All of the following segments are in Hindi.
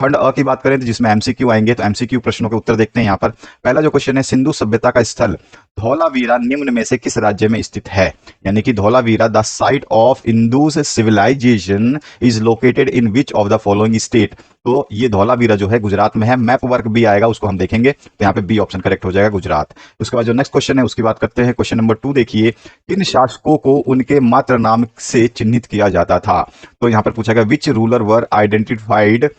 खंड अ की बात करें तो जिसमें एमसीक्यू आएंगे, तो एमसीक्यू प्रश्नों के उत्तर देखते हैं यहाँ पर। पहला जो क्वेश्चन है, सिंधु सभ्यता का स्थल धौलावीरा निम्न में से किस राज्य में स्थित है? यानी कि Dholavira, the site of Indus civilization is located in which of the following state. तो ये धौलावीरा जो है गुजरात में है। मैप वर्क भी आएगा, उसको हम देखेंगे, तो यहाँ पे बी ऑप्शन करेक्ट हो जाएगा, गुजरात। उसके बाद जो नेक्स्ट क्वेश्चन है उसकी बात करते हैं। क्वेश्चन नंबर 2 देखिए, किन शासकों को उनके मात्र नाम से चिन्हित किया जाता था? तो यहाँ पर पूछा गया, which ruler were identified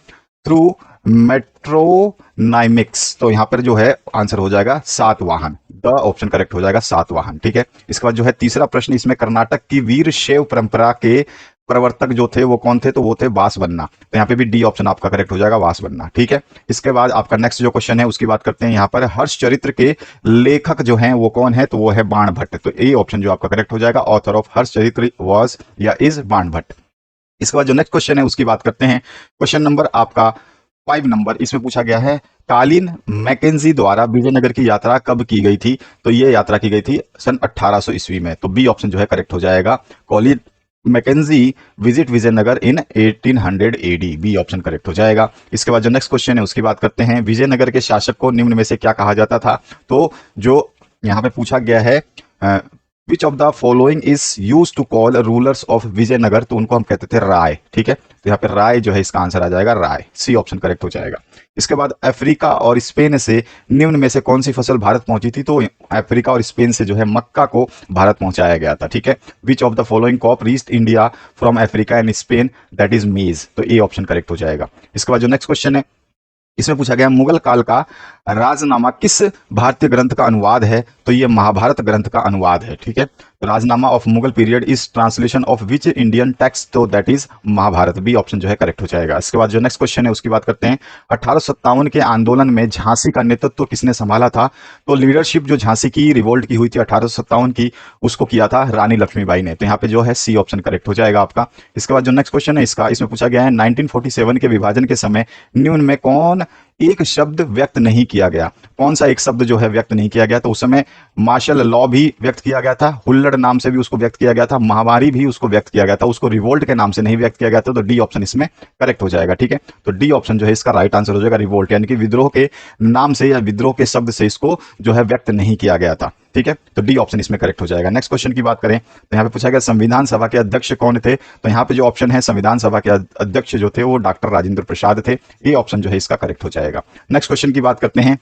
through metronymics. तो यहां पर जो है आंसर हो जाएगा सातवाहन, द ऑप्शन करेक्ट हो जाएगा, सातवाहन। ठीक है। इसके बाद जो है तीसरा प्रश्न, इसमें कर्नाटक की वीर शैव परंपरा के प्रवर्तक जो थे वो कौन थे? तो वो थे वासवन्ना। तो यहाँ पे भी डी ऑप्शन आपका करेक्ट हो जाएगा, वासवन्ना। ठीक है। इसके बाद आपका नेक्स्ट जो क्वेश्चन है उसकी बात करते हैं। यहाँ पर हर्ष चरित्र के लेखक जो हैं वो कौन है? तो वो है बाण भट्ट। तो ए ऑप्शन जो आपका करेक्ट हो जाएगा, ऑथर ऑफ हर्ष चरित्र वॉज या इज बाण भट्ट। इसके बाद जो नेक्स्ट क्वेश्चन है उसकी बात करते हैं। क्वेश्चन नंबर आपका 5 नंबर, इसमें पूछा गया है, कालिन मैकेंजी द्वारा विजयनगर की यात्रा कब की गई थी? तो ये यात्रा की गई थी सन 1800 ईस्वी में। तो बी ऑप्शन जो है करेक्ट हो जाएगा, कॉलिन मैकेंजी विजिट विजयनगर इन 1800 एडी। बी ऑप्शन करेक्ट हो जाएगा। इसके बाद जो नेक्स्ट क्वेश्चन है उसकी बात करते हैं। विजयनगर के शासक को निम्न में से क्या कहा जाता था? तो जो यहाँ पे पूछा गया है, which of the following is use to call rulers of Vijayanagar? तो उनको हम कहते थे राय। ठीक है। तो यहाँ पे राय जो है इसका आंसर आ जाएगा राय, सी ऑप्शन करेक्ट हो जाएगा। इसके बाद अफ्रीका और स्पेन से निम्न में से कौन सी फसल भारत पहुंची थी? तो अफ्रीका और स्पेन से जो है मक्का को भारत पहुंचाया गया था। ठीक है। Which of the following crop reached India from Africa and Spain? That is मेज। तो ए ऑप्शन करेक्ट हो जाएगा। इसके बाद जो नेक्स्ट क्वेश्चन है इसमें पूछा गया, मुगल काल का राजनामा किस भारतीय ग्रंथ का अनुवाद है? तो ये महाभारत ग्रंथ का अनुवाद है। ठीक है। Razmnama of Mughal period is translation of which Indian text? तो that is Mahabharata. B option जो है करेक्ट हो जाएगा। इसके बाद जो नेक्स्ट क्वेश्चन है उसकी बात करते हैं। 1857 के आंदोलन में झांसी का नेतृत्व किसने संभाला था? तो लीडरशिप जो झांसी की रिवोल्ट की हुई थी 1857 की, उसको किया था रानी लक्ष्मीबाई ने। तो यहाँ पे जो है सी ऑप्शन करेक्ट हो जाएगा आपका। इसके बाद जो नेक्स्ट क्वेश्चन है इसमें पूछा गया है, 1947 के विभाजन के समय निम्न में कौन एक शब्द व्यक्त नहीं किया गया? कौन सा एक शब्द जो है व्यक्त नहीं किया गया? तो उस समय मार्शल लॉ भी व्यक्त किया गया था, हुल्लड़ नाम से भी उसको व्यक्त किया गया था, महामारी भी उसको व्यक्त किया गया था, उसको रिवोल्ट के नाम से नहीं व्यक्त किया गया था। तो डी ऑप्शन इसमें करेक्ट हो जाएगा। ठीक है। तो डी ऑप्शन जो है इसका राइट आंसर हो जाएगा, रिवोल्ट, यानी कि विद्रोह के नाम से या विद्रोह के शब्द से इसको जो है व्यक्त नहीं किया गया था। ठीक है। तो डी ऑप्शन इसमें करेक्ट हो जाएगा। नेक्स्ट क्वेश्चन की बात करें तो यहाँ पे पूछा गया, संविधान सभा के अध्यक्ष कौन थे? तो यहाँ पे जो ऑप्शन है संविधान सभा के अध्यक्ष जो थे वो डॉक्टर राजेंद्र प्रसाद थे। ये ऑप्शन जो है इसका करेक्ट हो जाएगा। नेक्स्ट क्वेश्चन की बात करते हैं।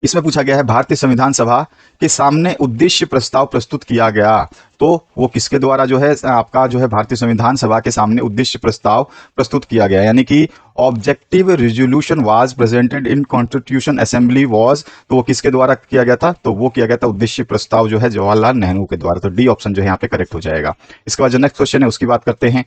इसमें पूछा गया है, भारतीय संविधान सभा के सामने उद्देश्य प्रस्ताव प्रस्तुत किया गया, तो वो किसके द्वारा जो है आपका जो है भारतीय संविधान सभा के सामने उद्देश्य प्रस्ताव प्रस्तुत किया गया? यानी कि objective resolution was presented in constitution assembly was, तो वो किसके द्वारा किया गया था? तो वो किया गया था उद्देश्य प्रस्ताव जो है जवाहरलाल नेहरू के द्वारा। तो डी ऑप्शन जो है यहाँ पे करेक्ट हो जाएगा। इसके बाद जो नेक्स्ट क्वेश्चन है उसकी बात करते हैं।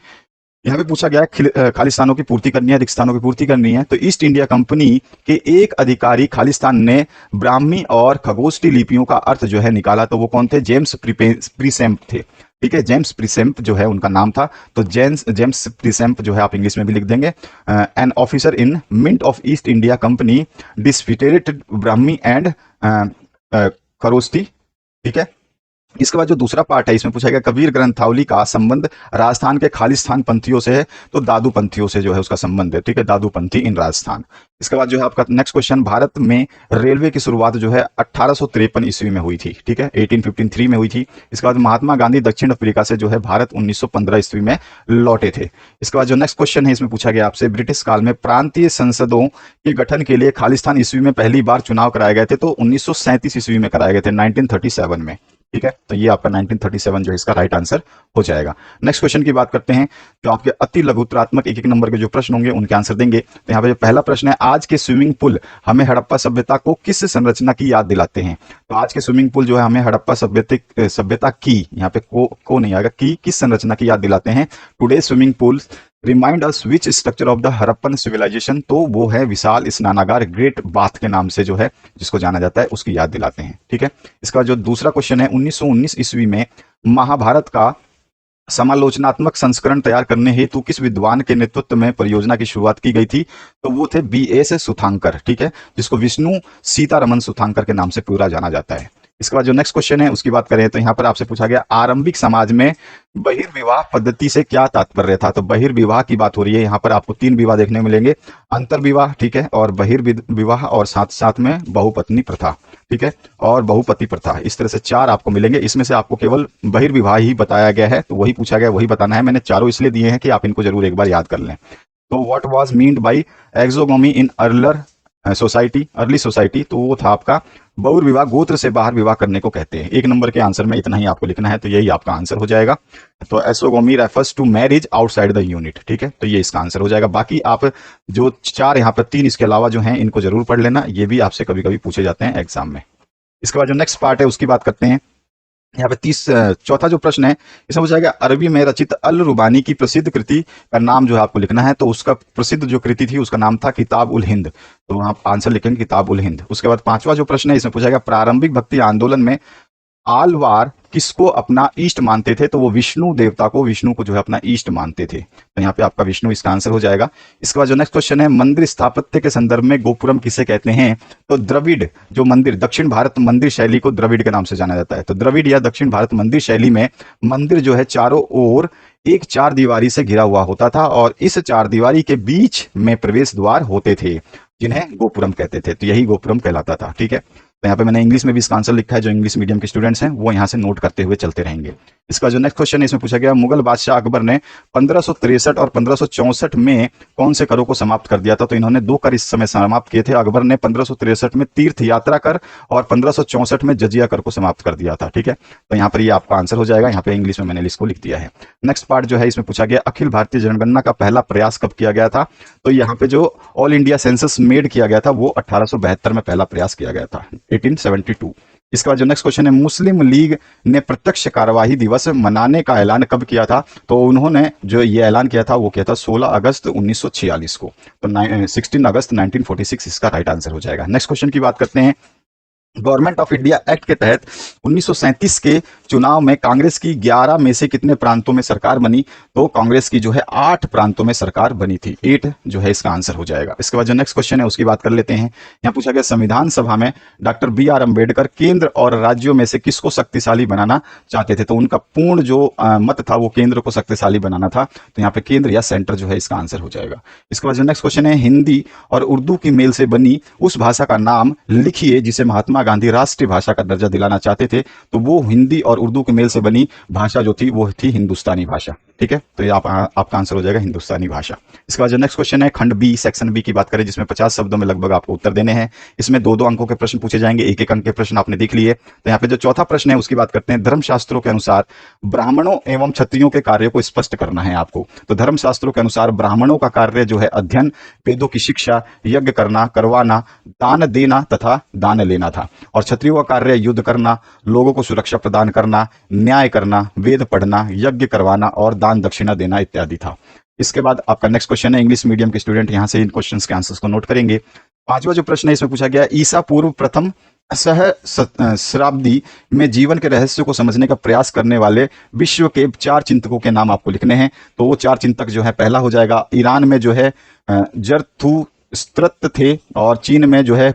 यहाँ पे पूछा गया है, खाली स्थानों की पूर्ति करनी है, रिक्त स्थानों की पूर्ति करनी है। तो ईस्ट इंडिया कंपनी के एक अधिकारी खालिस्तान ने ब्राह्मी और खगोष्ठी लिपियों का अर्थ जो है निकाला, तो वो कौन थे? जेम्स प्रीसेम्प थे। ठीक है। जेम्स प्रीसेम्प जो है उनका नाम था। तो जेम्स प्रीसेम्प जो है आप इंग्लिश में भी लिख देंगे, an officer in mint of East India company deciphered Brahmi and Kharosthi. ठीक है। इसके बाद जो दूसरा पार्ट है इसमें पूछा गया, कबीर ग्रंथावली का संबंध राजस्थान के खालिस्तान पंथियों से है, तो दादू पंथियों से जो है उसका संबंध है। ठीक है। दादू पंथी इन राजस्थान। इसके बाद जो है आपका नेक्स्ट क्वेश्चन, भारत में रेलवे की शुरुआत जो है 1853 ईस्वी में हुई थी। ठीक है। 1853 में हुई थी। इसके बाद महात्मा गांधी दक्षिण अफ्रीका से जो है भारत 1915 ईस्वी में लौटे थे। इसके बाद जो नेक्स्ट क्वेश्चन है इसमें पूछा गया आपसे, ब्रिटिश काल में प्रांतीय संसदों के गठन के लिए खालिस्तान ईस्वी में पहली बार चुनाव कराए गए थे, तो 1937 ईस्वी में कराए गए थे, 1937 में। ठीक है। तो ये आपका 1937 जो है इसका राइट आंसर हो जाएगा। नेक्स्ट क्वेश्चन की बात करते हैं। तो आपके अति लघुत्रात्मक एक एक नंबर के जो प्रश्न होंगे उनके आंसर देंगे। तो यहाँ पे जो पहला प्रश्न है, आज के स्विमिंग पूल हमें हड़प्पा सभ्यता को किस संरचना की याद दिलाते हैं? तो आज के स्विमिंग पूल जो है हमें हड़प्पा सभ्यता की, यहाँ पे को नहीं आएगा, की किस संरचना की याद दिलाते हैं? Today swimming pool remind us which structure of the Harappan civilization? तो वो है विशाल स्नानागार, ग्रेट बाथ के नाम से जो है जिसको जाना जाता है, उसकी याद दिलाते हैं। ठीक है। इसका जो दूसरा क्वेश्चन है, 1919 ईस्वी में महाभारत का समालोचनात्मक संस्करण तैयार करने हेतु किस विद्वान के नेतृत्व में परियोजना की शुरुआत की गई थी? तो वो थे BS सुथांकर। ठीक है। जिसको विष्णु सीतारमन सुथांकर के नाम से पूरा जाना जाता है। इसके बाद जो नेक्स्ट क्वेश्चन है उसकी बात करें तो यहाँ पर आपसे पूछा गया आरंभिक समाज में बहिर्विवाह पद्धति से क्या तात्पर्य था। तो बहिर्विवाह की बात हो रही है, यहाँ पर आपको 3 विवाह देखने को मिलेंगे, अंतर्विवाह, ठीक है, और बहिर्विवाह, और साथ साथ में बहुपत्नी प्रथा, ठीक है, और बहुपति प्रथा। इस तरह से 4 आपको मिलेंगे। इसमें से आपको केवल बहिर्विवाह ही बताया गया है, तो वही पूछा गया, वही बताना है। मैंने चारों इसलिए दिए हैं कि आप इनको जरूर एक बार याद कर लें। तो what was meant by exogamy in early society, तो वो था आपका बहुविवाह, गोत्र से बाहर विवाह करने को कहते हैं। 1 नंबर के आंसर में इतना ही आपको लिखना है, तो यही आपका आंसर हो जाएगा। तो exogamy refers to marriage outside the unit, ठीक है, तो ये इसका आंसर हो जाएगा। बाकी आप जो 4 यहाँ पर 3 इसके अलावा जो हैं इनको जरूर पढ़ लेना, ये भी आपसे कभी कभी पूछे जाते हैं एग्जाम में। इसके बाद जो नेक्स्ट पार्ट है उसकी बात करते हैं। यहाँ पे चौथा जो प्रश्न है इसमें पूछा गया अरबी में रचित अल रुबानी की प्रसिद्ध कृति का नाम जो है आपको लिखना है। तो उसका प्रसिद्ध जो कृति थी उसका नाम था किताब उल हिंद, तो आप आंसर लिखेंगे किताब उल हिंद। उसके बाद 5वां जो प्रश्न है इसमें पूछा गया प्रारंभिक भक्ति आंदोलन में आलवार किसको अपना इष्ट मानते थे। तो वो विष्णु देवता को, विष्णु को जो है अपना इष्ट मानते थे, तो यहाँ पे आपका विष्णु इसका आंसर हो जाएगा। इसके बाद जो नेक्स्ट क्वेश्चन है मंदिर स्थापत्य के संदर्भ में गोपुरम किसे कहते हैं। तो द्रविड़ जो मंदिर, दक्षिण भारत मंदिर शैली को द्रविड़ के नाम से जाना जाता है। तो द्रविड़ या दक्षिण भारत मंदिर शैली में मंदिर जो है चारों ओर एक 4 दीवारी से घिरा हुआ होता था और इस 4 दीवारी के बीच में प्रवेश द्वार होते थे जिन्हें गोपुरम कहते थे। तो यही गोपुरम कहलाता था, ठीक है। तो यहाँ पे मैंने इंग्लिश में भी इसका आंसर लिखा है, जो इंग्लिश मीडियम के स्टूडेंट्स हैं वो यहाँ से नोट करते हुए चलते रहेंगे। इसका जो नेक्स्ट क्वेश्चन है इसमें पूछा गया मुगल बादशाह अकबर ने 1563 और 1564 में कौन से करों को समाप्त कर दिया था। तो इन्होंने 2 कर इस समय समाप्त किए थे। अकबर ने 1563 में तीर्थ यात्रा कर और 1564 में जजिया कर को समाप्त कर दिया था, ठीक है। तो यहाँ पर ये आपका आंसर हो जाएगा। यहाँ पे इंग्लिश में मैंने इसको लिख दिया है। नेक्स्ट पार्ट जो है इसमें पूछा गया अखिल भारतीय जनगणना का पहला प्रयास कब किया गया था। तो यहाँ पे जो ऑल इंडिया सेंसस मेड किया गया था वो 1872 में पहला प्रयास किया गया था, 1872। इसके बाद जो नेक्स्ट क्वेश्चन है मुस्लिम लीग ने प्रत्यक्ष कार्यवाही दिवस मनाने का ऐलान कब किया था। तो उन्होंने जो ये ऐलान किया था वो किया था 16 अगस्त 1946 को। तो 16 अगस्त 1946 इसका राइट आंसर हो जाएगा। नेक्स्ट क्वेश्चन की बात करते हैं। गवर्नमेंट ऑफ इंडिया एक्ट के तहत 1937 के चुनाव में कांग्रेस की 11 में से कितने प्रांतों में सरकार बनी। तो कांग्रेस की जो है 8 प्रांतों में सरकार बनी थी, 8 जो है इसका आंसर हो जाएगा। इसके बाद जो नेक्स्ट क्वेश्चन है उसकी बात कर लेते हैं। यहाँ पूछा गया संविधान सभा में डॉक्टर BR अम्बेडकर केंद्र और राज्यों में से किसको शक्तिशाली बनाना चाहते थे। तो उनका पूर्ण जो मत था वो केंद्र को शक्तिशाली बनाना था। तो यहाँ पे केंद्र या सेंटर जो है इसका आंसर हो जाएगा। इसके बाद जो नेक्स्ट क्वेश्चन है हिंदी और उर्दू की मेल से बनी उस भाषा का नाम लिखिए जिसे महात्मा गांधी राष्ट्रीय भाषा का दर्जा दिलाना चाहते थे। तो वो हिंदी और उर्दू के मेल से बनी भाषा जो थी वो थी हिंदुस्तानी भाषा, ठीक है। तो ये आपका आंसर हो जाएगा हिंदुस्तानी भाषा। इसके बाद जो नेक्स्ट क्वेश्चन है खंड बी सेक्शन बी की बात करें जिसमें 50 शब्दों में लगभग आपको उत्तर देने हैं। इसमें 2-2 अंकों के प्रश्न पूछे जाएंगे, 1-1 अंक के प्रश्न आपने देख लिए। तो यहाँ पे जो चौथा प्रश्न है उसकी बात करते हैं। धर्मशास्त्रों के अनुसार ब्राह्मणों एवं क्षत्रियों के कार्यों को स्पष्ट करना है आपको। तो धर्मशास्त्रों के अनुसार ब्राह्मणों का कार्य जो है अध्ययन, वेदों की शिक्षा, यज्ञ करना, करवाना, दान देना तथा दान लेना था। और क्षत्रियों का कार्य युद्ध करना, लोगों को सुरक्षा प्रदान करना, न्याय करना, वेद पढ़ना, यज्ञ करवाना और दान दक्षिणा देना इत्यादि था। इसके बाद आपका नेक्स्ट क्वेश्चन है इंग्लिश मीडियम के स्टूडेंट यहां से इन क्वेश्चंस के आंसर्स को नोट करेंगे। 5वां जो प्रश्न है इसमें पूछा गया ईसा पूर्व प्रथम सहस्राब्दी में जीवन के रहस्य को समझने का प्रयास करने वाले विश्व के 4 चिंतकों के नाम आपको लिखने हैं। तो वो 4 चिंतक जो है पहला हो जाएगा ईरान में जो है जरथुस्त्रत थे और चीन में जो है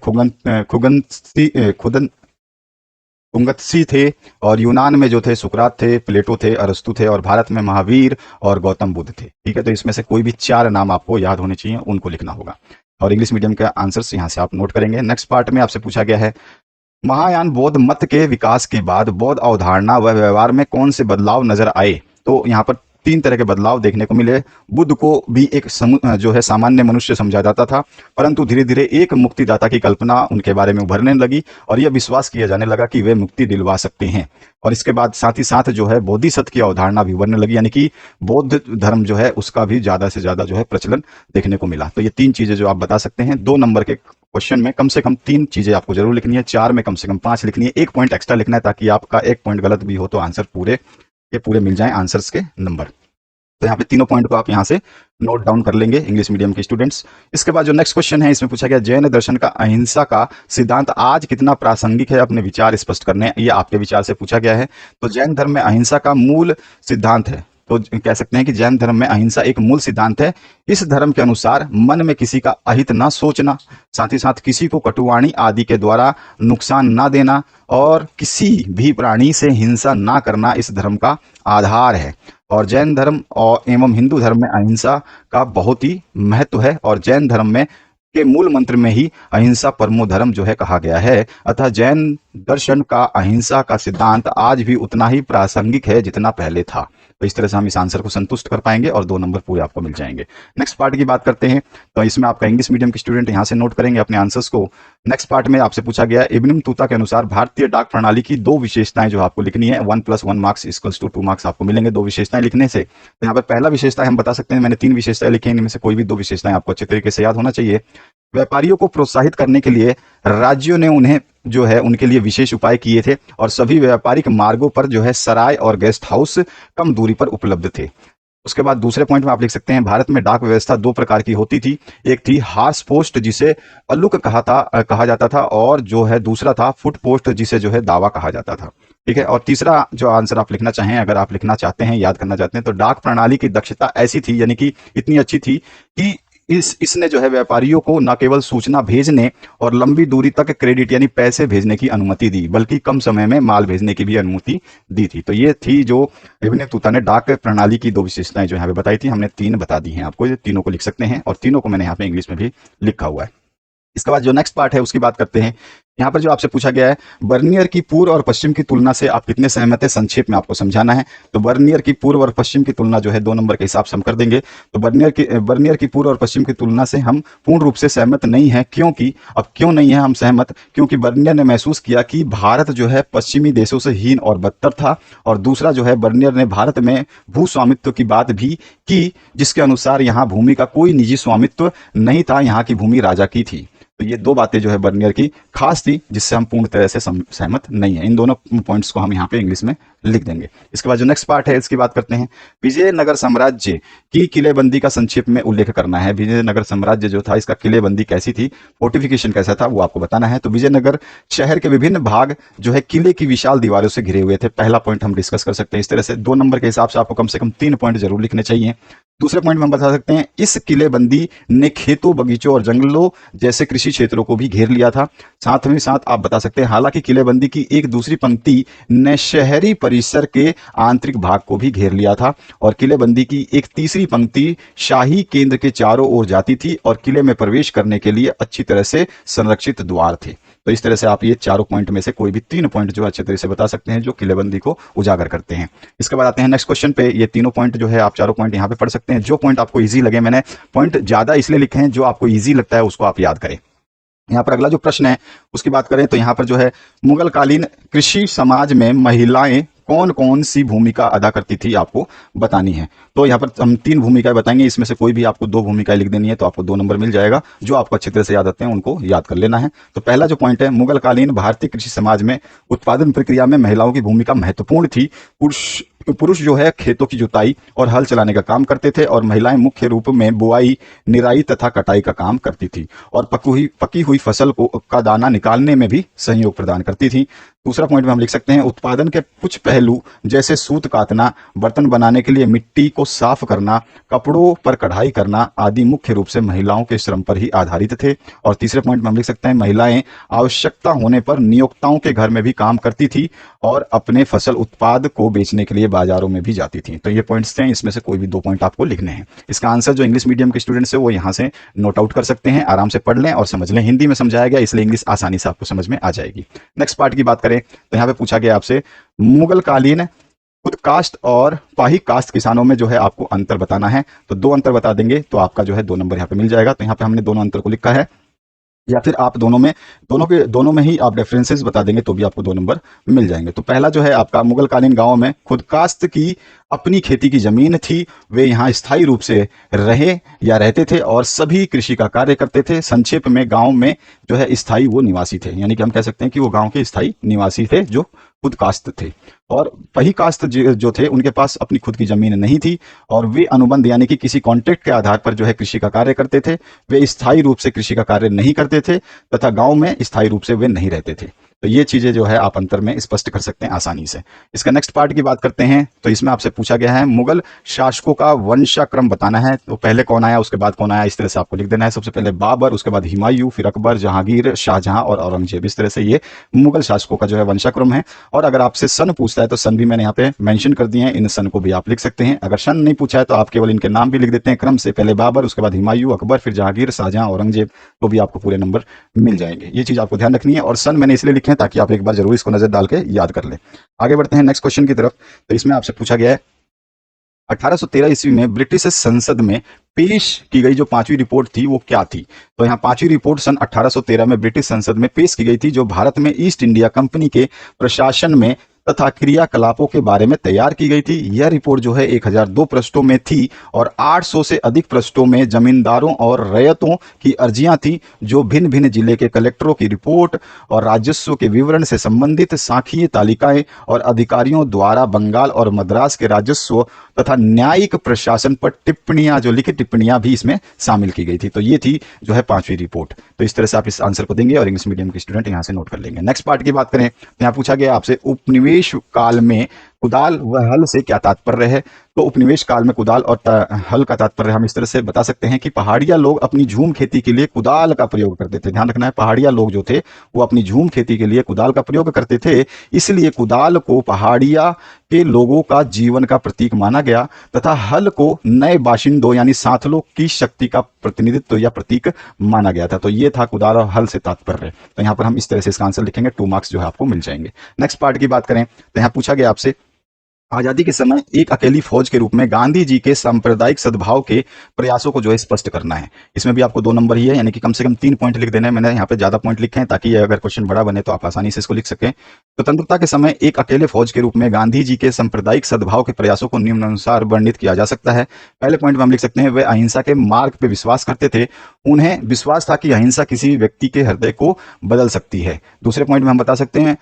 खुंगत्सी थे और यूनान में जो थे सुकरात थे, प्लेटो थे, अरस्तु थे और भारत में महावीर और गौतम बुद्ध थे, ठीक है। तो इसमें से कोई भी 4 नाम आपको याद होने चाहिए, उनको लिखना होगा और इंग्लिश मीडियम के आंसर्स यहाँ से आप नोट करेंगे। नेक्स्ट पार्ट में आपसे पूछा गया है महायान बौद्ध मत के विकास के बाद बौद्ध अवधारणा व व्यवहार में कौन से बदलाव नजर आए। तो यहाँ पर 3 तरह के बदलाव देखने को मिले। बुद्ध को भी एक जो है सामान्य मनुष्य समझा जाता था, परंतु धीरे धीरे एक मुक्तिदाता की कल्पना उनके बारे में उभरने लगी और यह विश्वास किया जाने लगा कि वे मुक्ति दिलवा सकते हैं। और इसके बाद साथ ही साथ जो है बोधिसत्व की अवधारणा भी उभरने लगी, यानी कि बौद्ध धर्म जो है उसका भी ज्यादा से ज्यादा जो है प्रचलन देखने को मिला। तो ये 3 चीजें जो आप बता सकते हैं। 2 नंबर के क्वेश्चन में कम से कम 3 चीजें आपको जरूर लिखनी है, 4 में कम से कम 5 लिखनी है। 1 पॉइंट एक्स्ट्रा लिखना है ताकि आपका 1 पॉइंट गलत भी हो तो आंसर पूरे मिल जाए आंसर्स के नंबर। तो यहाँ पे तीनों पॉइंट को आप यहाँ से नोट डाउन कर लेंगे इंग्लिश मीडियम के स्टूडेंट्स। इसके बाद जो नेक्स्ट क्वेश्चन है इसमें पूछा गया जैन दर्शन का अहिंसा का सिद्धांत आज कितना प्रासंगिक है, अपने विचार स्पष्ट करने हैं। ये आपके विचार से पूछा गया है। तो जैन धर्म में अहिंसा का मूल सिद्धांत है। तो कह सकते हैं कि जैन धर्म में अहिंसा एक मूल सिद्धांत है। इस धर्म के अनुसार मन में किसी का अहित ना सोचना, साथ ही साथ किसी को कटुवाणी आदि के द्वारा नुकसान ना देना और किसी भी प्राणी से हिंसा ना करना इस धर्म का आधार है। और जैन धर्म और एवं हिंदू धर्म में अहिंसा का बहुत ही महत्व है और जैन धर्म में के मूल मंत्र में ही अहिंसा परमो धर्म जो है कहा गया है। अतः जैन दर्शन का अहिंसा का सिद्धांत आज भी उतना ही प्रासंगिक है जितना पहले था। तो इस तरह से हम इस आंसर को संतुष्ट कर पाएंगे और 2 नंबर पूरे आपको मिल जाएंगे। नेक्स्ट पार्ट की बात करते हैं, तो इसमें आपका इंग्लिश मीडियम के स्टूडेंट यहाँ से नोट करेंगे अपने आंसर्स को। नेक्स्ट पार्ट में आपसे पूछा गया इब्न बतूता के अनुसार भारतीय डाक प्रणाली की 2 विशेषताएं जो आपको लिखनी है। 1 + 1 मार्क्स इक्वल्स टू 2 मार्क्स आपको मिलेंगे 2 विशेषताएं लिखने से। तो यहाँ पर पहला विशेषता हम बता सकते हैं, मैंने 3 विशेषताएं लिखी हैं, इनमें से कोई भी 2 विशेषताएं आपको अच्छे तरीके से याद होना चाहिए। व्यापारियों को प्रोत्साहित करने के लिए राज्यों ने उन्हें जो है उनके लिए विशेष उपाय किए थे और सभी व्यापारिक मार्गों पर जो है सराय और गेस्ट हाउस कम दूरी पर उपलब्ध थे। उसके बाद दूसरे पॉइंट में आप लिख सकते हैं भारत में डाक व्यवस्था 2 प्रकार की होती थी। एक थी हार्स पोस्ट जिसे अल्लुक कहा जाता था और जो है दूसरा था फुट पोस्ट जिसे जो है दावा कहा जाता था। ठीक है, और तीसरा जो आंसर आप लिखना चाहें, अगर आप लिखना चाहते हैं, याद करना चाहते हैं, तो डाक प्रणाली की दक्षता ऐसी थी, यानी कि इतनी अच्छी थी कि इसने जो है व्यापारियों को न केवल सूचना भेजने और लंबी दूरी तक क्रेडिट यानी पैसे भेजने की अनुमति दी, बल्कि कम समय में माल भेजने की भी अनुमति दी थी। तो ये थी जो इब्न बतूता ने डाक प्रणाली की 2 विशेषताएं जो यहाँ पे बताई थी। हमने 3 बता दी हैं आपको, ये तीनों को लिख सकते हैं और तीनों को मैंने यहाँ पे इंग्लिश में भी लिखा हुआ है। इसके बाद जो नेक्स्ट पार्ट है उसकी बात करते हैं। यहाँ पर जो आपसे पूछा गया है बर्नियर की पूर्व और पश्चिम की तुलना से आप कितने सहमत हैं, संक्षेप में आपको समझाना है। तो बर्नियर की पूर्व और पश्चिम की तुलना जो है 2 नंबर के हिसाब से हम कर देंगे। तो बर्नियर की पूर्व और पश्चिम की तुलना से हम पूर्ण रूप से सहमत नहीं है, क्योंकि अब क्यों नहीं है हम सहमत, क्योंकि बर्नियर ने महसूस किया कि भारत जो है पश्चिमी देशों से हीन और बदतर था। और दूसरा जो है बर्नियर ने भारत में भू स्वामित्व की बात भी की, जिसके अनुसार यहाँ भूमि का कोई निजी स्वामित्व नहीं था, यहाँ की भूमि राजा की थी। तो ये 2 बातें जो है बर्नियर की खास थी, जिससे हम पूर्ण तरह से सहमत नहीं है। इन दोनों पॉइंट्स को हम यहाँ पे इंग्लिश में लिख देंगे। इसके बाद जो नेक्स्ट पार्ट है इसकी बात करते हैं। विजयनगर साम्राज्य की किलेबंदी का संक्षेप में उल्लेख करना है। विजयनगर साम्राज्य जो था इसका किलेबंदी कैसी थी, फोर्टिफिकेशन कैसा था, वो आपको बताना है। तो विजयनगर शहर के विभिन्न भाग जो है किले की विशाल दीवारों से घिरे हुए थे। पहला पॉइंट हम डिस्कस कर सकते हैं। इस तरह से 2 नंबर के हिसाब से आपको कम से कम 3 पॉइंट जरूर लिखने चाहिए। दूसरे पॉइंट में हम बता सकते हैं इस किलेबंदी ने खेतों, बगीचों और जंगलों जैसे कृषि क्षेत्रों को भी घेर लिया था। साथ में साथ आप बता सकते हैं हालांकि किलेबंदी की एक दूसरी पंक्ति ने शहरी परिसर के आंतरिक भाग को भी घेर लिया था और किलेबंदी की एक तीसरी पंक्ति शाही केंद्र के चारों ओर जाती थी और किले में प्रवेश करने के लिए अच्छी तरह से संरक्षित द्वार थे। तो इस तरह से आप ये चारों पॉइंट में से कोई भी 3 पॉइंट जो अच्छे तरह से बता सकते हैं जो किलेबंदी को उजागर करते हैं। इसके बाद आते हैं नेक्स्ट क्वेश्चन पे। ये तीनों पॉइंट जो है आप चारों पॉइंट यहाँ पे पढ़ सकते हैं। जो पॉइंट आपको इजी लगे, मैंने पॉइंट ज्यादा इसलिए लिखे हैं जो आपको इजी लगता है उसको आप याद करें। यहाँ पर अगला जो प्रश्न है उसकी बात करें तो यहाँ पर जो है मुगल कालीन कृषि समाज में महिलाएं कौन कौन सी भूमिका अदा करती थी आपको बतानी है। तो यहाँ पर हम 3 भूमिकाएं बताएंगे, इसमें से कोई भी आपको 2 भूमिकाएं लिख देनी है तो आपको 2 नंबर मिल जाएगा। जो आपको अच्छी तरह से याद आते हैं उनको याद कर लेना है। तो पहला जो पॉइंट है, मुगल कालीन भारतीय कृषि समाज में उत्पादन प्रक्रिया में महिलाओं की भूमिका महत्वपूर्ण थी। पुरुष जो है खेतों की जुताई और हल चलाने का काम करते थे और महिलाएं मुख्य रूप में बुआई, निराई तथा कटाई का काम करती थी और पकी हुई फसल का दाना निकालने में भी सहयोग प्रदान करती थी। दूसरा पॉइंट में हम लिख सकते हैं उत्पादन के कुछ पहलू जैसे सूत काटना, बर्तन बनाने के लिए मिट्टी को साफ करना, कपड़ों पर कढ़ाई करना आदि मुख्य रूप से महिलाओं के श्रम पर ही आधारित थे। और तीसरे पॉइंट में हम लिख सकते हैं महिलाएं आवश्यकता होने पर नियोक्ताओं के घर में भी काम करती थी और अपने फसल उत्पाद को बेचने के लिए बाजारों में भी जाती थी। तो ये पॉइंट्स थे, इसमें से कोई भी 2 पॉइंट आपको लिखने हैं। इसका आंसर जो इंग्लिश मीडियम के स्टूडेंट्स है वो यहाँ से नोट आउट कर सकते हैं, आराम से पढ़ लें और समझ लें। हिंदी में समझाया गया इसलिए इंग्लिश आसानी से आपको समझ में आ जाएगी। नेक्स्ट पार्ट की बात करें तो यहाँ पे पूछा गया आपसे मुगल कालीन खुद कास्ट और पाही कास्ट किसानों में जो है आपको अंतर बताना है। तो 2 अंतर बता देंगे तो आपका जो है 2 नंबर यहाँ पे मिल जाएगा। तो यहाँ पे हमने दोनों अंतर को लिखा है, या फिर आप दोनों में ही आप डिफरेंसेस बता देंगे तो भी आपको 2 नंबर मिल जाएंगे। तो पहला जो है आपका मुगल कालीन गांव में खुद कास्ट की अपनी खेती की जमीन थी, वे यहाँ स्थायी रूप से रहते थे और सभी कृषि का कार्य करते थे। संक्षेप में गांव में जो है स्थायी वो निवासी थे, यानी कि हम कह सकते हैं कि वो गांव के स्थायी निवासी थे जो खुद कास्ट थे। और पही कास्ट जो थे उनके पास अपनी खुद की जमीन नहीं थी और वे अनुबंध यानी कि किसी कॉन्ट्रैक्ट के आधार पर जो है कृषि का कार्य करते थे। वे स्थायी रूप से कृषि का कार्य नहीं करते थे तथा गांव में स्थायी रूप से वे नहीं रहते थे। तो ये चीजें जो है आप अंतर में स्पष्ट कर सकते हैं आसानी से। इसका नेक्स्ट पार्ट की बात करते हैं तो इसमें आपसे पूछा गया है मुगल शासकों का वंशाक्रम बताना है। तो पहले कौन आया, उसके बाद कौन आया, इस तरह से आपको लिख देना है। सबसे पहले बाबर, उसके बाद हुमायूं, फिर अकबर, जहांगीर, शाहजहां और औरंगजेब। इस तरह से ये मुगल शासकों का जो है वंशाक्रम है। और अगर आपसे सन पूछता है तो सन भी मैंने यहाँ पे मेंशन कर दिए हैं, इन सन को भी आप लिख सकते हैं। अगर सन नहीं पूछा है तो आप केवल इनके नाम भी लिख देते हैं क्रम से, पहले बाबर, उसके बाद हुमायूं, अकबर, फिर जहांगीर, शाहजहां, औरंगजेब, तो भी आपको पूरे नंबर मिल जाएंगे। ये चीज आपको ध्यान रखनी है। और सन मैंने इसलिए लिखे हैं ताकि आप एक बार जरूर इसको नजर डाल के याद कर ले। आगे बढ़ते हैं नेक्स्ट क्वेश्चन की तरफ। तो इसमें आपसे पूछा गया है 1813 ईस्वी में ब्रिटिश संसद में पेश की गई जो पांचवी रिपोर्ट थी वो क्या थी। तो यहाँ पांचवी रिपोर्ट सन 1813 में ब्रिटिश संसद में पेश की गई थी, जो भारत में ईस्ट इंडिया कंपनी के प्रशासन में तथा क्रियाकलापों के बारे में तैयार की गई थी। यह रिपोर्ट जो है 1002 पृष्ठों में थी और 800 से अधिक पृष्ठों में जमींदारों और रैयतों की अर्जियां थी, जो भिन्न भिन्न जिले के कलेक्टरों की रिपोर्ट और राजस्व के विवरण से संबंधित सांख्यिकीय तालिकाएं और अधिकारियों द्वारा बंगाल और मद्रास के राजस्व तथा न्यायिक प्रशासन पर टिप्पणियां, जो लिखित टिप्पणियां भी इसमें शामिल की गई थी। तो ये थी जो है पांचवी रिपोर्ट। तो इस तरह से आप इस आंसर को देंगे और इंग्लिश मीडियम के स्टूडेंट यहां से नोट कर लेंगे। नेक्स्ट पार्ट की बात करें तो यहाँ पूछा गया आपसे उपनिवेश काल में कुदाल व हल से क्या तात्पर्य है। तो उपनिवेश काल में कुदाल और हल का तात्पर्य हम इस तरह से बता सकते हैं कि पहाड़िया लोग अपनी झूम खेती के लिए कुदाल का प्रयोग करते थे। ध्यान रखना है, पहाड़िया लोग जो थे वो अपनी झूम खेती के लिए कुदाल का प्रयोग करते थे, इसलिए कुदाल को पहाड़िया के लोगों का जीवन का प्रतीक माना गया तथा हल को नए बाशिंदों यानी साथलों की शक्ति का प्रतिनिधित्व या प्रतीक माना गया था। तो ये था कुदाल और हल से तात्पर्य। तो यहाँ पर हम इस तरह से इसका आंसर लिखेंगे, 2 मार्क्स जो है आपको मिल जाएंगे। नेक्स्ट पार्ट की बात करें तो यहाँ पूछा गया आपसे आजादी के समय एक अकेली फौज के रूप में गांधी जी के सांप्रदायिक सद्भाव के प्रयासों को जो है स्पष्ट करना है। इसमें भी आपको 2 नंबर ही है, यानी कि कम से कम 3 पॉइंट लिख देने हैं। मैंने यहाँ पे ज्यादा पॉइंट लिखे हैं ताकि अगर क्वेश्चन बड़ा बने तो आप आसानी से इसको लिख सकें। स्वतंत्रता के समय एक अकेले फौज के रूप में गांधी जी के सांप्रदायिक सद्भाव के प्रयासों को निम्नानुसार वर्णित किया जा सकता है। पहले पॉइंट में हम लिख सकते हैं वे अहिंसा के मार्ग पे विश्वास करते थे, उन्हें विश्वास था कि अहिंसा किसी व्यक्ति के हृदय को बदल सकती है। दूसरे पॉइंट में हम बता सकते हैं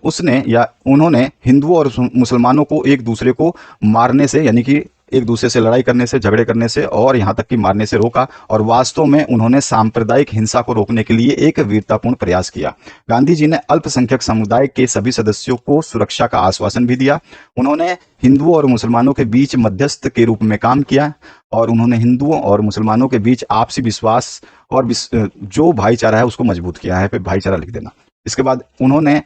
उसने या उन्होंने हिंदुओं और मुसलमानों को एक दूसरे को मारने से, यानी कि एक दूसरे से लड़ाई करने से, झगड़े करने से और यहां तक कि मारने से रोका, और वास्तव में उन्होंने सांप्रदायिक हिंसा को रोकने के लिए एक वीरतापूर्ण प्रयास किया। गांधी जी ने अल्पसंख्यक समुदाय के सभी सदस्यों को सुरक्षा का आश्वासन भी दिया। उन्होंने हिंदुओं और मुसलमानों के बीच मध्यस्थ के रूप में काम किया और उन्होंने हिंदुओं और मुसलमानों के बीच आपसी विश्वास और जो भाईचारा है उसको मजबूत किया है। पे भाईचारा लिख देना। इसके बाद उन्होंने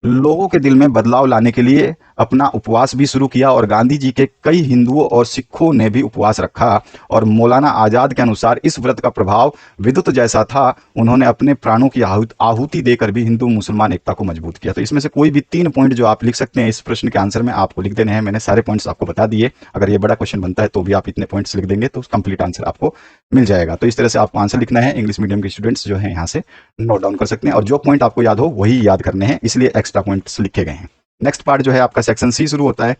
लोगों के दिल में बदलाव लाने के लिए अपना उपवास भी शुरू किया और गांधी जी के कई हिंदुओं और सिखों ने भी उपवास रखा और मौलाना आजाद के अनुसार इस व्रत का प्रभाव विद्युत जैसा था। उन्होंने अपने प्राणों की आहुति देकर भी हिंदू मुसलमान एकता को मजबूत किया। तो इसमें से कोई भी 3 पॉइंट जो आप लिख सकते हैं इस प्रश्न के आंसर में आपको लिख देने हैं। मैंने सारे पॉइंट्स आपको बता दिए। अगर ये बड़ा क्वेश्चन बनता है तो भी आप इतने पॉइंट्स लिख देंगे तो कंप्लीट आंसर आपको मिल जाएगा। तो इस तरह से आपको आंसर लिखना है। इंग्लिश मीडियम के स्टूडेंट्स जो है यहाँ से नोट डाउन कर सकते हैं और जो पॉइंट आपको याद हो वही याद करने हैं, इसलिए एक्स्ट्रा पॉइंट्स लिखे गए हैं। नेक्स्ट पार्ट जो है आपका सेक्शन सी शुरू होता है।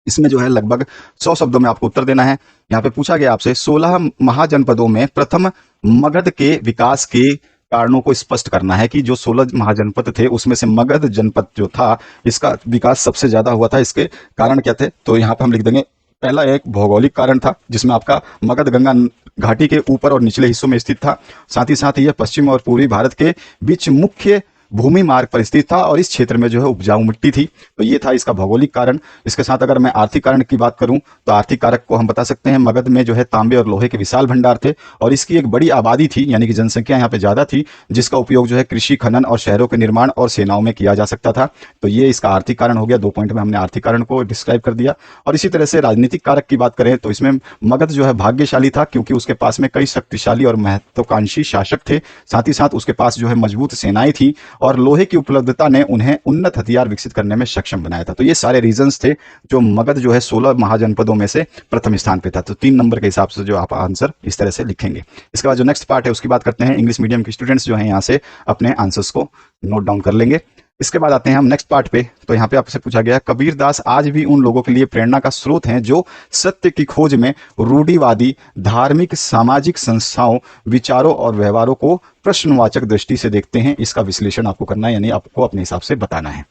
इसमें जो है लगभग 100 शब्दों में आपको उत्तर देना है। यहाँ पे पूछा गया आपसे 16 महाजनपदों में प्रथम मगध के विकास के कारणों को स्पष्ट करना है कि जो 16 महाजनपद थे उसमें से मगध जनपद जो था इसका विकास सबसे ज्यादा हुआ था। इसके कारण क्या थे, तो यहाँ पे हम लिख देंगे पहला एक भौगोलिक कारण था जिसमें आपका मगध गंगा घाटी के ऊपर और निचले हिस्सों में स्थित था। साथ ही साथ यह पश्चिम और पूर्वी भारत के बीच मुख्य भूमि मार्ग पर स्थित था और इस क्षेत्र में जो है उपजाऊ मिट्टी थी। तो ये था इसका भौगोलिक कारण। इसके साथ अगर मैं आर्थिक कारण की बात करूं तो आर्थिक कारक को हम बता सकते हैं मगध में जो है तांबे और लोहे के विशाल भंडार थे और इसकी एक बड़ी आबादी थी, यानी कि जनसंख्या यहाँ पे ज्यादा थी, जिसका उपयोग जो है कृषि, खनन और शहरों के निर्माण और सेनाओं में किया जा सकता था। तो ये इसका आर्थिक कारण हो गया। 2 पॉइंट में हमने आर्थिक कारण को डिस्क्राइब कर दिया। और इसी तरह से राजनीतिक कारक की बात करें तो इसमें मगध जो है भाग्यशाली था क्योंकि उसके पास में कई शक्तिशाली और महत्वाकांक्षी शासक थे। साथ ही साथ उसके पास जो है मजबूत सेनाएं थी और लोहे की उपलब्धता ने उन्हें उन्नत हथियार विकसित करने में सक्षम बनाया था। तो ये सारे रीजंस थे जो मगध जो है 16 महाजनपदों में से प्रथम स्थान पे था। तो 3 नंबर के हिसाब से जो आप आंसर इस तरह से लिखेंगे। इसके बाद जो नेक्स्ट पार्ट है उसकी बात करते हैं। इंग्लिश मीडियम के स्टूडेंट्स जो है यहाँ से अपने आंसर्स को नोट डाउन कर लेंगे। इसके बाद आते हैं हम नेक्स्ट पार्ट पे। तो यहाँ पे आपसे पूछा गया कबीरदास आज भी उन लोगों के लिए प्रेरणा का स्रोत हैं जो सत्य की खोज में रूढ़िवादी धार्मिक सामाजिक संस्थाओं, विचारों और व्यवहारों को प्रश्नवाचक दृष्टि से देखते हैं। इसका विश्लेषण आपको करना है, यानी आपको अपने हिसाब से बताना है।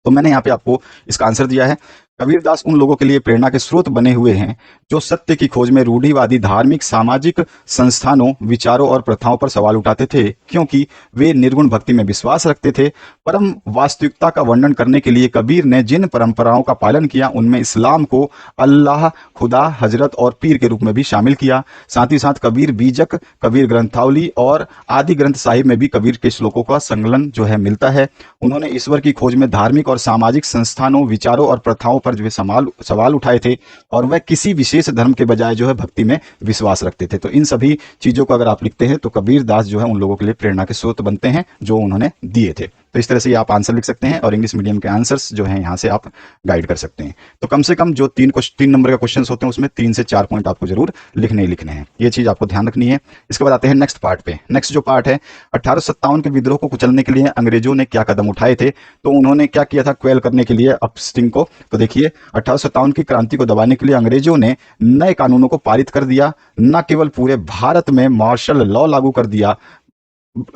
तो मैंने यहाँ पे आपको इसका आंसर दिया है। कबीरदास उन लोगों के लिए प्रेरणा के स्रोत बने हुए हैं जो सत्य की खोज में रूढ़िवादी धार्मिक सामाजिक संस्थानों विचारों और प्रथाओं पर सवाल उठाते थे, क्योंकि वे निर्गुण भक्ति में विश्वास रखते थे। परम वास्तविकता का वर्णन करने के लिए कबीर ने जिन परंपराओं का पालन किया उनमें इस्लाम को अल्लाह, खुदा, हजरत और पीर के रूप में भी शामिल किया। साथ ही साथ कबीर बीजक, कबीर ग्रंथावली और आदि ग्रंथ साहिब में भी कबीर के श्लोकों का संकलन जो है मिलता है। उन्होंने ईश्वर की खोज में धार्मिक और सामाजिक संस्थानों विचारों और प्रथाओं पर जो है सवाल उठाए थे, और वह किसी विशेष धर्म के बजाय जो है भक्ति में विश्वास रखते थे। तो इन सभी चीजों को अगर आप लिखते हैं तो कबीर दास जो है उन लोगों के लिए प्रेरणा के स्रोत बनते हैं जो उन्होंने दिए थे। तो इस तरह से आप आंसर लिख सकते हैं और इंग्लिश मीडियम के आंसर्स जो हैं यहाँ से आप गाइड कर सकते हैं। तो कम से कम जो 3 नंबर का क्वेश्चन होते हैं उसमें 3 से 4 पॉइंट आपको जरूर लिखने ही लिखने हैं। ये चीज आपको ध्यान रखनी है। इसके बाद आते हैं नेक्स्ट पार्ट पे। नेक्स्ट जो पार्ट है, 1857 के विद्रोह को कुचलने के लिए अंग्रेजों ने क्या कदम उठाए थे। तो उन्होंने क्या किया था क्वेल करने के लिए अपस्टिंग को। तो देखिए 1857 की क्रांति को दबाने के लिए अंग्रेजों ने नए कानूनों को पारित कर दिया। न केवल पूरे भारत में मार्शल लॉ लागू कर दिया,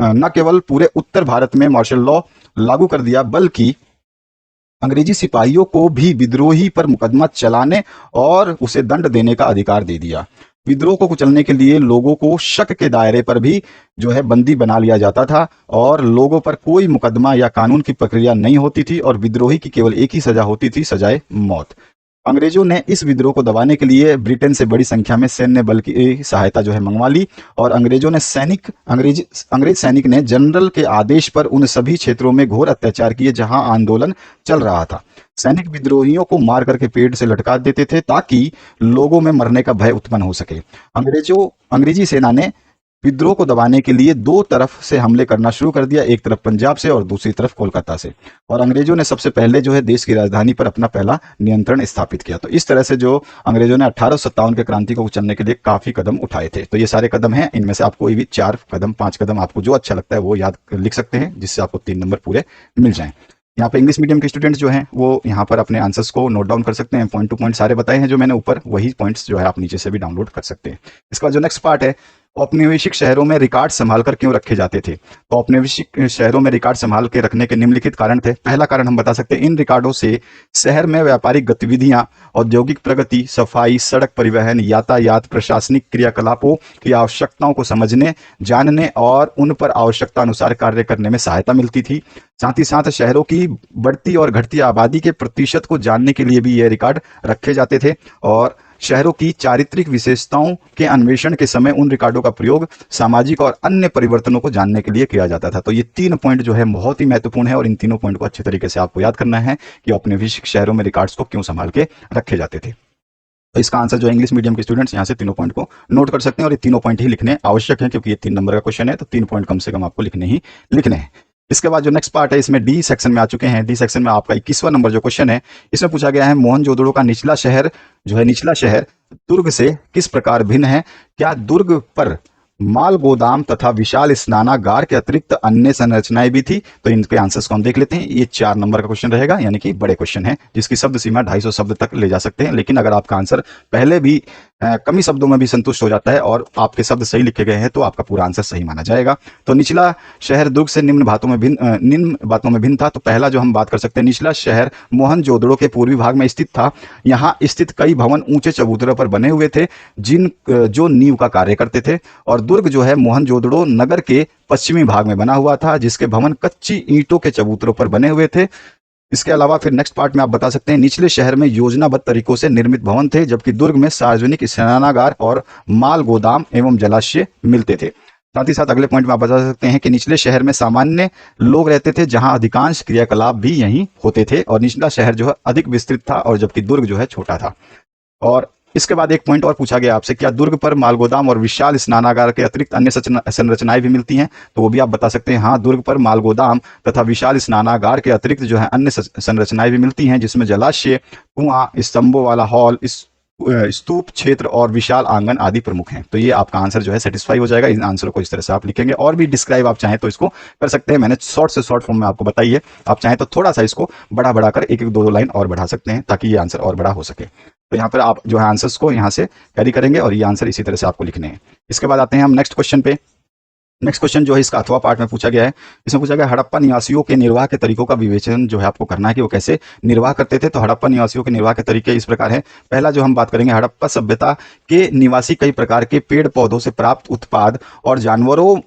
न केवल पूरे उत्तर भारत में मार्शल लॉ लागू कर दिया, बल्कि अंग्रेजी सिपाहियों को भी विद्रोही पर मुकदमा चलाने और उसे दंड देने का अधिकार दे दिया। विद्रोह को कुचलने के लिए लोगों को शक के दायरे पर भी जो है बंदी बना लिया जाता था और लोगों पर कोई मुकदमा या कानून की प्रक्रिया नहीं होती थी और विद्रोही की केवल एक ही सजा होती थी, सजाए मौत। अंग्रेजों ने इस विद्रोह को दबाने के लिए ब्रिटेन से बड़ी संख्या में सैन्य बल की सहायता जो है मंगवा ली और अंग्रेज सैनिक ने जनरल के आदेश पर उन सभी क्षेत्रों में घोर अत्याचार किए जहां आंदोलन चल रहा था। सैनिक विद्रोहियों को मार करके पेड़ से लटका देते थे ताकि लोगों में मरने का भय उत्पन्न हो सके। अंग्रेजी सेना ने विद्रोह को दबाने के लिए 2 तरफ से हमले करना शुरू कर दिया, एक तरफ पंजाब से और दूसरी तरफ कोलकाता से। और अंग्रेजों ने सबसे पहले जो है देश की राजधानी पर अपना पहला नियंत्रण स्थापित किया। तो इस तरह से जो अंग्रेजों ने 1857 के क्रांति को कुचलने के लिए काफी कदम उठाए थे। तो ये सारे कदम हैं, इनमें से आपको कोई भी 4 कदम 5 कदम आपको जो अच्छा लगता है वो याद लिख सकते हैं, जिससे आपको 3 नंबर पूरे मिल जाएं। यहाँ पे इंग्लिश मीडियम के स्टूडेंट्स जो हैं वो यहाँ पर अपने आंसर्स को नोट डाउन कर सकते हैं। पॉइंट टू पॉइंट सारे बताए हैं जो मैंने ऊपर, वही पॉइंट्स जो है आप नीचे से भी डाउनलोड कर सकते हैं। इसके बाद जो नेक्स्ट पार्ट है, औपनिवेशिक शहरों में रिकॉर्ड संभाल कर क्यों रखे जाते थे। तो औपनिवेशिक शहरों में रिकॉर्ड संभाल के रखने के निम्नलिखित कारण थे। पहला कारण हम बता सकते हैं, इन रिकॉर्डों से शहर में व्यापारिक गतिविधियां, औद्योगिक प्रगति, सफाई, सड़क परिवहन, यातायात, प्रशासनिक क्रियाकलापों की आवश्यकताओं को समझने, जानने और उन पर आवश्यकता अनुसार कार्य करने में सहायता मिलती थी। साथ ही साथ शहरों की बढ़ती और घटती आबादी के प्रतिशत को जानने के लिए भी ये रिकॉर्ड रखे जाते थे और शहरों की चारित्रिक विशेषताओं के अन्वेषण के समय उन रिकॉर्डों का प्रयोग सामाजिक और अन्य परिवर्तनों को जानने के लिए किया जाता था। तो ये 3 पॉइंट जो है बहुत ही महत्वपूर्ण है और इन तीनों पॉइंट को अच्छे तरीके से आपको याद करना है कि औपनिवेशिक शहरों में रिकॉर्ड्स को क्यों संभाल के रखे जाते थे। तो इसका आंसर जो इंग्लिश मीडियम के स्टूडेंट्स यहाँ से तीनों पॉइंट को नोट कर सकते हैं और ये तीनों पॉइंट ही लिखने आवश्यक है क्योंकि ये 3 नंबर का क्वेश्चन है, तो 3 पॉइंट कम से कम आपको लिखने ही लिखने हैं। इसके बाद जो नेक्स्ट पार्ट है, इसमें डी सेक्शन में आ चुके हैं। डी सेक्शन में आपका 21वां नंबर जो क्वेश्चन है, इसमें पूछा गया है मोहनजोदड़ो का निचला शहर दुर्ग से किस प्रकार भिन्न है। क्या दुर्ग पर माल गोदाम तथा विशाल स्नानागार के अतिरिक्त अन्य संरचनाएं भी थी। तो इनके आंसर्स को हम देख लेते हैं। ये 4 नंबर का क्वेश्चन रहेगा, यानी कि बड़े क्वेश्चन है जिसकी शब्द सीमा 250 शब्द तक ले जा सकते हैं। लेकिन अगर आपका आंसर पहले भी कम ही शब्दों में भी संतुष्ट हो जाता है और आपके शब्द सही लिखे गए हैं तो आपका पूरा आंसर सही माना जाएगा। तो निचला शहर दुर्ग से निम्न बातों में भिन्न था। तो पहला जो हम बात कर सकते हैं, निचला शहर मोहनजोदड़ो के पूर्वी भाग में स्थित था। यहाँ स्थित कई भवन ऊंचे चबूतरों पर बने हुए थे जो नींव का कार्य करते थे। और दुर्ग जो है मोहनजोदड़ो नगर के पश्चिमी भाग में बना हुआ था जिसके भवन कच्ची ईंटों के चबूतरों पर बने हुए थे। इसके अलावा फिर नेक्स्ट पार्ट में आप बता सकते हैं, निचले शहर में योजनाबद्ध तरीकों से निर्मित भवन थे जबकि दुर्ग में सार्वजनिक स्नानागार और माल गोदाम एवं जलाशय मिलते थे। साथ ही साथ अगले पॉइंट में आप बता सकते हैं कि निचले शहर में सामान्य लोग रहते थे जहां अधिकांश क्रियाकलाप भी यहीं होते थे और निचला शहर जो है अधिक विस्तृत था और जबकि दुर्ग जो है छोटा था। और इसके बाद एक पॉइंट और पूछा गया आपसे, क्या दुर्ग पर मालगोदाम और विशाल स्नानागार के अतिरिक्त अन्य संरचनाएं भी मिलती हैं। तो वो भी आप बता सकते हैं, हाँ दुर्ग पर मालगोदाम तथा विशाल स्नानागार के अतिरिक्त जो है अन्य संरचनाएं भी मिलती हैं जिसमें जलाशय, कुआं, स्तंभों वाला हॉल, स्तूप क्षेत्र और विशाल आंगन आदि प्रमुख हैं। तो ये आपका आंसर जो है सेटिस्फाई हो जाएगा। इन आंसर को इस तरह से आप लिखेंगे और भी डिस्क्राइब आप चाहें तो इसको कर सकते हैं। मैंने शॉर्ट से शॉर्ट फॉर्म में आपको बताई है, आप चाहें तो थोड़ा सा इसको बढ़ाकर एक 2 लाइन और बढ़ा सकते हैं ताकि ये आंसर और बड़ा हो सके। तो यहाँ पर आप जो है आंसर्स को यहाँ से कैरी करेंगे और ये आंसर इसी तरह से आपको लिखने हैं। इसके बाद आते हैं हम नेक्स्ट क्वेश्चन पे। नेक्स्ट क्वेश्चन जो है इसका अथवा पार्ट में पूछा गया है। इसमें पूछा गया हड़प्पा निवासियों के निर्वाह के तरीकों का विवेचन जो है आपको करना है कि वो कैसे निर्वाह करते थे। तो हड़प्पा निवासियों के निर्वाह के तरीके इस प्रकार है। पहला जो हम बात करेंगे, हड़प्पा सभ्यता के निवासी कई प्रकार के पेड़ पौधों से प्राप्त उत्पाद और जानवरों,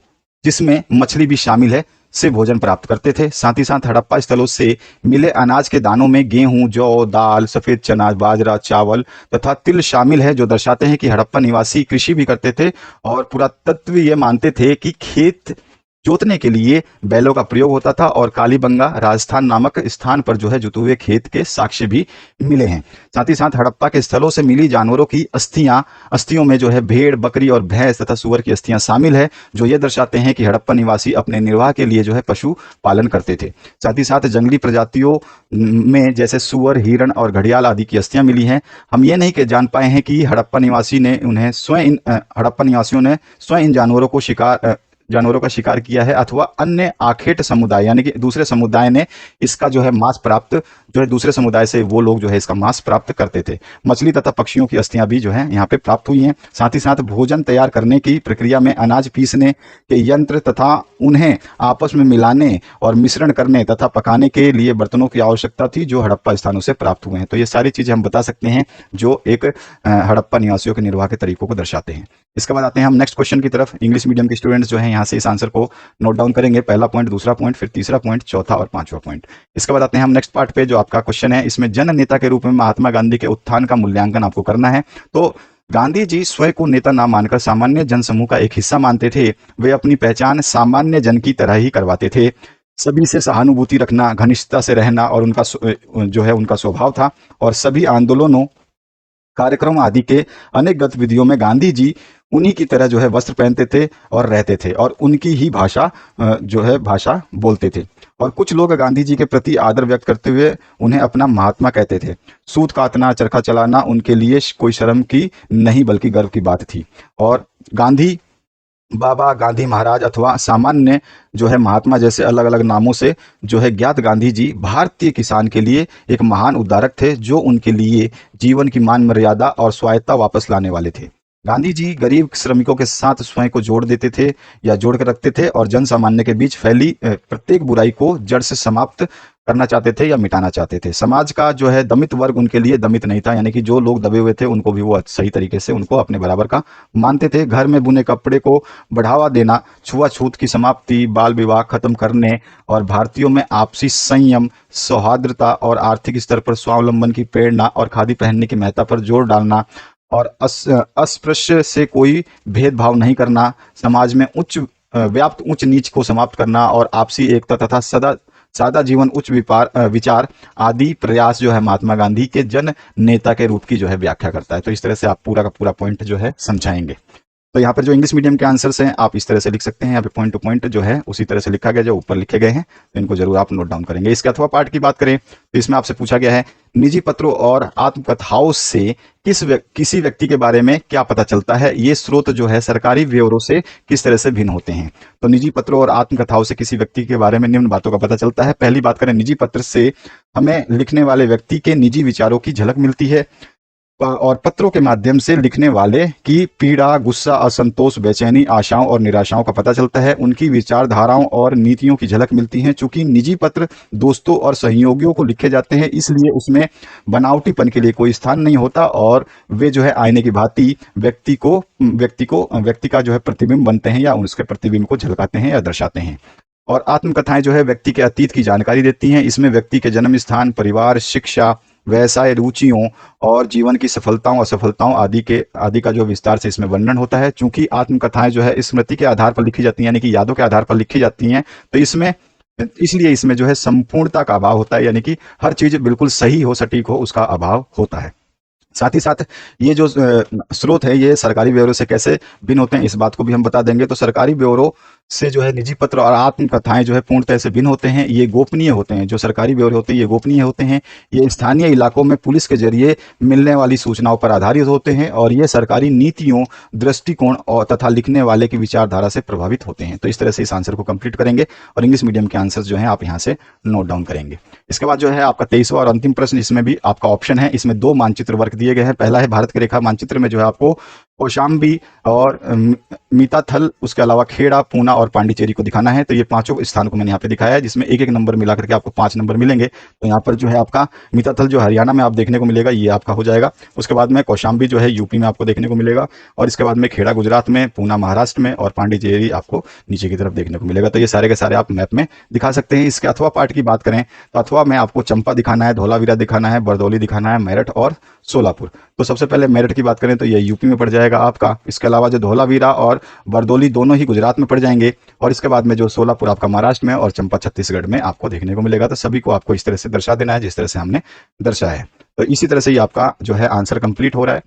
जिसमें मछली भी शामिल है, से भोजन प्राप्त करते थे। साथ ही साथ हड़प्पा स्थलों से मिले अनाज के दानों में गेहूं, जौ, दाल, सफेद चना, बाजरा, चावल तथा तिल शामिल है, जो दर्शाते हैं कि हड़प्पा निवासी कृषि भी करते थे और पुरातत्व ये मानते थे कि खेत जोतने के लिए बैलों का प्रयोग होता था और कालीबंगा राजस्थान नामक स्थान पर जो है जुते हुए खेत के साक्ष्य भी मिले हैं। साथ ही साथ हड़प्पा के स्थलों से मिली जानवरों की अस्थियों में जो है भेड़, बकरी और भैंस तथा सुअर की अस्थियां शामिल है, जो ये दर्शाते हैं कि हड़प्पा निवासी अपने निर्वाह के लिए जो है पशु पालन करते थे। साथ ही साथ जंगली प्रजातियों में जैसे सुअर, हिरण और घड़ियाल आदि की अस्थियां मिली हैं। हम ये नहीं जान पाए हैं कि हड़प्पा निवासियों ने स्वयं इन जानवरों का शिकार किया है अथवा अन्य आखेट समुदाय यानी कि दूसरे समुदाय ने इसका जो है मांस प्राप्त, जो है दूसरे समुदाय से वो लोग जो है इसका मांस प्राप्त करते थे। मछली तथा पक्षियों की अस्थियां भी जो है यहाँ पे प्राप्त हुई हैं। साथ ही साथ भोजन तैयार करने की प्रक्रिया में अनाज पीसने के यंत्र तथा उन्हें आपस में मिलाने और मिश्रण करने तथा पकाने के लिए बर्तनों की आवश्यकता थी, जो हड़प्पा स्थानों से प्राप्त हुए हैं। तो ये सारी चीजें हम बता सकते हैं जो एक हड़प्पा निवासियों के निर्वाह के तरीकों को दर्शाते हैं। इसके बाद आते हैं हम नेक्स्ट क्वेश्चन की तरफ। इंग्लिश मीडियम के स्टूडेंट्स जो है यहाँ से इस आंसर को नोट डाउन करेंगे। पहला पॉइंट, दूसरा पॉइंट, फिर तीसरा पॉइंट, चौथा और पांचवा पॉइंट। इसके बाद आते हैं हम नेक्स्ट पार्ट पे, जो आपका क्वेश्चन है इसमें जन नेता के रूप में महात्मा गांधी के उत्थान का मूल्यांकन आपको करना है। तो गांधी जी स्वयं को नेता ना मानकर सामान्य जन समूह का एक हिस्सा मानते थे। वे अपनी पहचान सामान्य जन की तरह ही करवाते थे। सभी से सहानुभूति रखना, घनिष्ठता से रहना और उनका जो है उनका स्वभाव था। और सभी आंदोलनों, कार्यक्रम आदि के अनेक गतिविधियों में गांधी जी उन्हीं की तरह जो है वस्त्र पहनते थे और रहते थे और उनकी ही भाषा जो है भाषा बोलते थे। और कुछ लोग गांधी जी के प्रति आदर व्यक्त करते हुए उन्हें अपना महात्मा कहते थे। सूत काटना, चरखा चलाना उनके लिए कोई शर्म की नहीं बल्कि गर्व की बात थी। और गांधी बाबा, गांधी महाराज अथवा सामान्य जो है महात्मा जैसे अलग अलग नामों से जो है ज्ञात गांधी जी भारतीय किसान के लिए एक महान उद्धारक थे, जो उनके लिए जीवन की मान मर्यादा और स्वायत्ता वापस लाने वाले थे। गांधी जी गरीब श्रमिकों के साथ स्वयं को जोड़ देते थे या जोड़ कर रखते थे और जन सामान्य के बीच फैली प्रत्येक बुराई को जड़ से समाप्त करना चाहते थे या मिटाना चाहते थे। समाज का जो है दमित वर्ग उनके लिए दमित नहीं था, यानी कि जो लोग दबे हुए थे उनको भी वो सही तरीके से उनको अपने बराबर का मानते थे। घर में बुने कपड़े को बढ़ावा देना, छुआछूत की समाप्ति, बाल विवाह खत्म करने और भारतीयों में आपसी संयम, सौहार्दता और आर्थिक स्तर पर स्वावलंबन की प्रेरणा और खादी पहनने की महत्ता पर जोर डालना और अस्पृश्य से कोई भेदभाव नहीं करना, समाज में व्याप्त उच्च नीच को समाप्त करना और आपसी एकता तथा सादा जीवन, उच्च विचार आदि प्रयास जो है महात्मा गांधी के जन नेता के रूप की जो है व्याख्या करता है। तो इस तरह से आप पूरा का पूरा पॉइंट जो है समझाएंगे। तो यहाँ पर जो इंग्लिश मीडियम के आंसर्स हैं आप इस तरह से लिख सकते हैं। यहाँ पे पॉइंट टू पॉइंट जो है उसी तरह से लिखा गया जो ऊपर लिखे गए हैं, तो इनको जरूर आप नोट डाउन करेंगे। इसके अथवा पार्ट की बात करें तो इसमें आपसे पूछा गया है निजी पत्रों और आत्मकथाओं से किसी व्यक्ति के बारे में क्या पता चलता है, ये स्रोत जो है सरकारी ब्यौरों से किस तरह से भिन्न होते हैं। तो निजी पत्रों और आत्मकथाओं से किसी व्यक्ति के बारे में निम्न बातों का पता चलता है। पहली बात करें, निजी पत्र से हमें लिखने वाले व्यक्ति के निजी विचारों की झलक मिलती है और पत्रों के माध्यम से लिखने वाले की पीड़ा, गुस्सा, असंतोष, बेचैनी, आशाओं और निराशाओं का पता चलता है। उनकी विचारधाराओं और नीतियों की झलक मिलती है। चूंकि निजी पत्र दोस्तों और सहयोगियों को लिखे जाते हैं, इसलिए उसमें बनावटीपन के लिए कोई स्थान नहीं होता और वे जो है आईने की भांति व्यक्ति का जो है प्रतिबिंब बनते हैं या उसके प्रतिबिंब को झलकाते हैं या दर्शाते हैं। और आत्मकथाएं जो है व्यक्ति के अतीत की जानकारी देती हैं। इसमें व्यक्ति के जन्म स्थान, परिवार, शिक्षा, व्यवसाय, रुचियों और जीवन की सफलताओं असफलताओं आदि का जो विस्तार से इसमें वर्णन होता है। चूंकि आत्मकथाएं जो है स्मृति के आधार पर लिखी जाती हैं, यानी कि यादों के आधार पर लिखी जाती हैं, तो इसलिए इसमें जो है संपूर्णता का अभाव होता है, यानी कि हर चीज बिल्कुल सही हो, सटीक हो, उसका अभाव होता है। साथ ही साथ ये जो स्रोत है ये सरकारी ब्यौरों से कैसे भिन्न होते हैं, इस बात को भी हम बता देंगे। तो सरकारी ब्यौरों से जो है निजी पत्र और आत्मकथाएं जो है पूर्णतः से भिन्न होते हैं। ये गोपनीय होते हैं। जो सरकारी ब्यौरे होते हैं ये गोपनीय होते हैं। ये स्थानीय इलाकों में पुलिस के जरिए मिलने वाली सूचनाओं पर आधारित होते हैं और ये सरकारी नीतियों, दृष्टिकोण और तथा लिखने वाले की विचारधारा से प्रभावित होते हैं। तो इस तरह से इस आंसर को कंप्लीट करेंगे और इंग्लिश मीडियम के आंसर जो है आप यहाँ से नोट डाउन करेंगे। इसके बाद जो है आपका 23वां और अंतिम प्रश्न, इसमें भी आपका ऑप्शन है। इसमें 2 मानचित्र वर्क दिए गए हैं। पहला है भारत के रेखा मानचित्र में जो है आपको कौशाम्बी और मीताथल, उसके अलावा खेड़ा, पूना और पांडिचेरी को दिखाना है। तो ये पांचों स्थान को मैंने यहाँ पे दिखाया है, जिसमें एक एक नंबर मिला करके आपको 5 नंबर मिलेंगे। तो यहाँ पर जो है आपका मीताथल जो हरियाणा में आप देखने को मिलेगा, ये आपका हो जाएगा। उसके बाद में कौशाम्बी जो है यूपी में आपको देखने को मिलेगा, और इसके बाद में खेड़ा गुजरात में, पूना महाराष्ट्र में, और पांडिचेरी आपको नीचे की तरफ देखने को मिलेगा। तो ये सारे के सारे आप मैप में दिखा सकते हैं। इसके अथवा पार्ट की बात करें तो अथवा में आपको चंपा दिखाना है, धौलावीरा दिखाना है, बरदौली दिखाना है, मेरठ और सोलापुर। तो सबसे पहले मेरठ की बात करें तो ये यूपी में पड़ जाएगा आपका। इसके अलावा जो धौलावीरा और बरदौली दोनों ही गुजरात में पड़ जाएंगे, और इसके बाद में जो सोलापुर आपका महाराष्ट्र में और चंपा छत्तीसगढ़ में आपको देखने को मिलेगा। तो सभी को आपको इस तरह से दर्शा देना है जिस तरह से हमने दर्शाया है। तो इसी तरह से ही आपका जो है आंसर कंप्लीट हो रहा है।